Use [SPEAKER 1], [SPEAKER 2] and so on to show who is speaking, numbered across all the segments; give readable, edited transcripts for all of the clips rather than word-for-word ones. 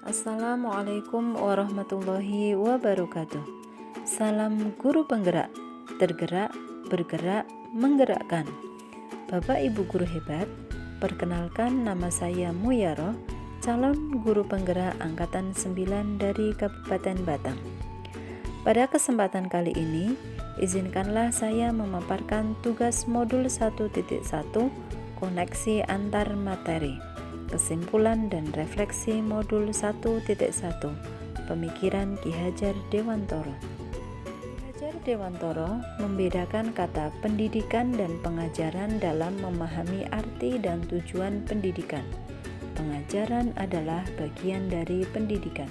[SPEAKER 1] Assalamualaikum warahmatullahi wabarakatuh. Salam guru penggerak, tergerak, bergerak, menggerakkan. Bapak Ibu guru hebat, perkenalkan nama saya Muyaroh, calon guru penggerak angkatan 9 dari Kabupaten Batang. Pada kesempatan kali ini, izinkanlah saya memaparkan tugas modul 1.1 koneksi antar materi. Kesimpulan dan refleksi modul 1.1 Pemikiran Ki Hajar Dewantoro. Ki Hajar Dewantoro membedakan kata pendidikan dan pengajaran dalam memahami arti dan tujuan pendidikan. Pengajaran adalah bagian dari pendidikan.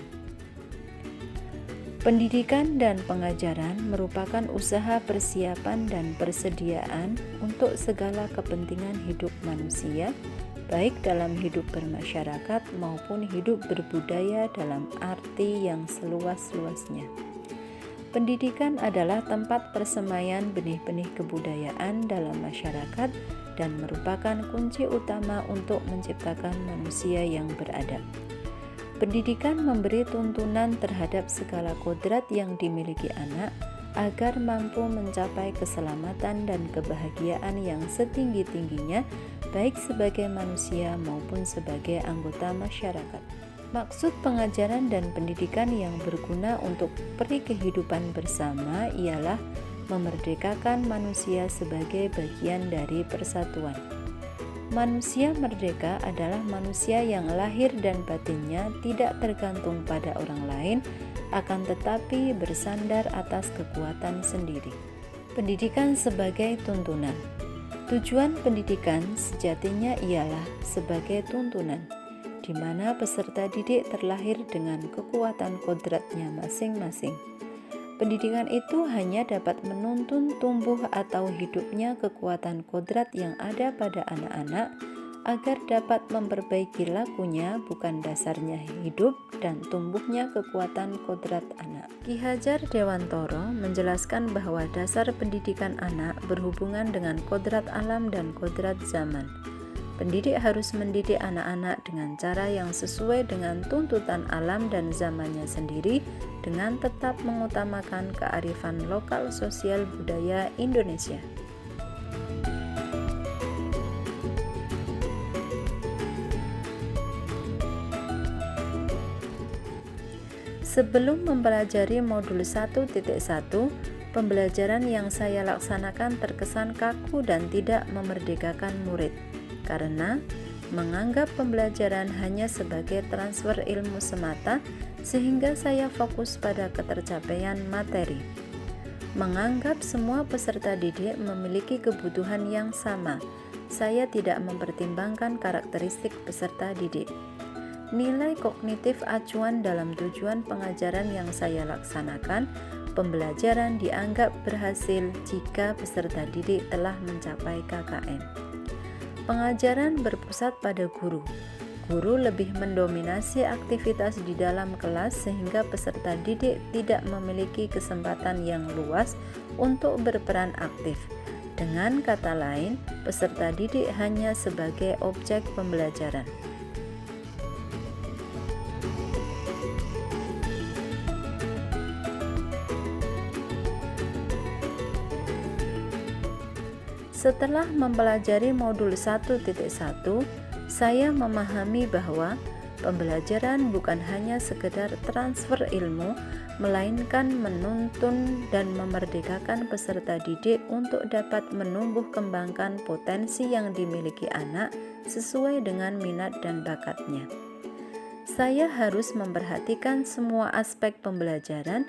[SPEAKER 1] Pendidikan dan pengajaran merupakan usaha persiapan dan persediaan untuk segala kepentingan hidup manusia, baik dalam hidup bermasyarakat maupun hidup berbudaya dalam arti yang seluas-luasnya. Pendidikan adalah tempat persemaian benih-benih kebudayaan dalam masyarakat dan merupakan kunci utama untuk menciptakan manusia yang beradab. Pendidikan memberi tuntunan terhadap segala kodrat yang dimiliki anak agar mampu mencapai keselamatan dan kebahagiaan yang setinggi-tingginya, baik sebagai manusia maupun sebagai anggota masyarakat. Maksud pengajaran dan pendidikan yang berguna untuk peri kehidupan bersama ialah memerdekakan manusia sebagai bagian dari persatuan. Manusia merdeka adalah manusia yang lahir dan batinnya tidak tergantung pada orang lain, akan tetapi bersandar atas kekuatan sendiri. Pendidikan sebagai tuntunan. Tujuan pendidikan sejatinya ialah sebagai tuntunan, di mana peserta didik terlahir dengan kekuatan kodratnya masing-masing. Pendidikan itu hanya dapat menuntun tumbuh atau hidupnya kekuatan kodrat yang ada pada anak-anak agar dapat memperbaiki lakunya, bukan dasarnya hidup dan tumbuhnya kekuatan kodrat anak. Ki Hajar Dewantoro menjelaskan bahwa dasar pendidikan anak berhubungan dengan kodrat alam dan kodrat zaman. Pendidik harus mendidik anak-anak dengan cara yang sesuai dengan tuntutan alam dan zamannya sendiri, dengan tetap mengutamakan kearifan lokal sosial budaya Indonesia. Sebelum mempelajari modul 1.1, pembelajaran yang saya laksanakan terkesan kaku dan tidak memerdekakan murid, karena menganggap pembelajaran hanya sebagai transfer ilmu semata, sehingga saya fokus pada ketercapaian materi. Menganggap semua peserta didik memiliki kebutuhan yang sama, saya tidak mempertimbangkan karakteristik peserta didik. Nilai kognitif acuan dalam tujuan pengajaran yang saya laksanakan, pembelajaran dianggap berhasil jika peserta didik telah mencapai KKM. Pengajaran berpusat pada guru. Guru lebih mendominasi aktivitas di dalam kelas sehingga peserta didik tidak memiliki kesempatan yang luas untuk berperan aktif. Dengan kata lain, peserta didik hanya sebagai objek pembelajaran. Setelah mempelajari modul 1.1, saya memahami bahwa pembelajaran bukan hanya sekedar transfer ilmu, melainkan menuntun dan memerdekakan peserta didik untuk dapat menumbuh kembangkan potensi yang dimiliki anak sesuai dengan minat dan bakatnya. Saya harus memperhatikan semua aspek pembelajaran,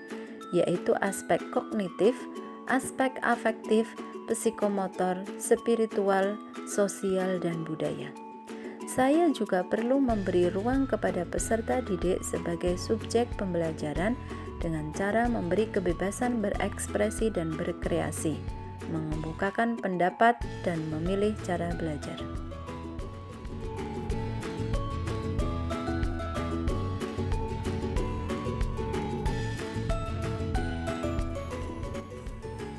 [SPEAKER 1] yaitu aspek kognitif, aspek afektif, psikomotor, spiritual, sosial, dan budaya. Saya juga perlu memberi ruang kepada peserta didik sebagai subjek pembelajaran dengan cara memberi kebebasan berekspresi dan berkreasi, mengemukakan pendapat, dan memilih cara belajar.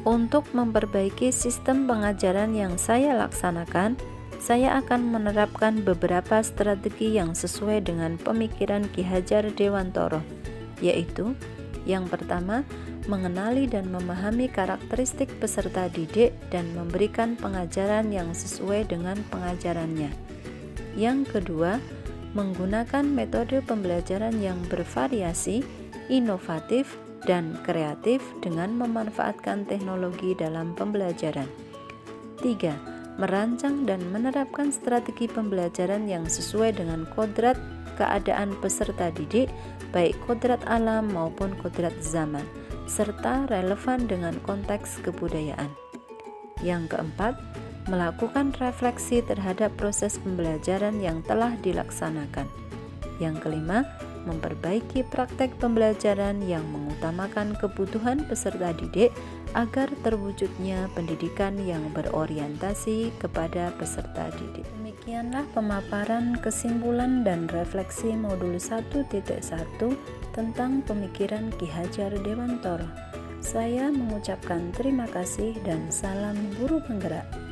[SPEAKER 1] Untuk memperbaiki sistem pengajaran yang saya laksanakan, saya akan menerapkan beberapa strategi yang sesuai dengan pemikiran Ki Hajar Dewantara, yaitu yang pertama, mengenali dan memahami karakteristik peserta didik dan memberikan pengajaran yang sesuai dengan pengajarannya. Yang kedua, menggunakan metode pembelajaran yang bervariasi, inovatif, dan kreatif dengan memanfaatkan teknologi dalam pembelajaran. 3. Merancang dan menerapkan strategi pembelajaran yang sesuai dengan kodrat keadaan peserta didik, baik kodrat alam maupun kodrat zaman, serta relevan dengan konteks kebudayaan. Yang keempat, melakukan refleksi terhadap proses pembelajaran yang telah dilaksanakan. Yang kelima, memperbaiki praktek pembelajaran yang mengutamakan kebutuhan peserta didik agar terwujudnya pendidikan yang berorientasi kepada peserta didik. Demikianlah pemaparan kesimpulan dan refleksi modul 1.1 tentang pemikiran Ki Hajar Dewantara. Saya mengucapkan terima kasih dan salam guru penggerak.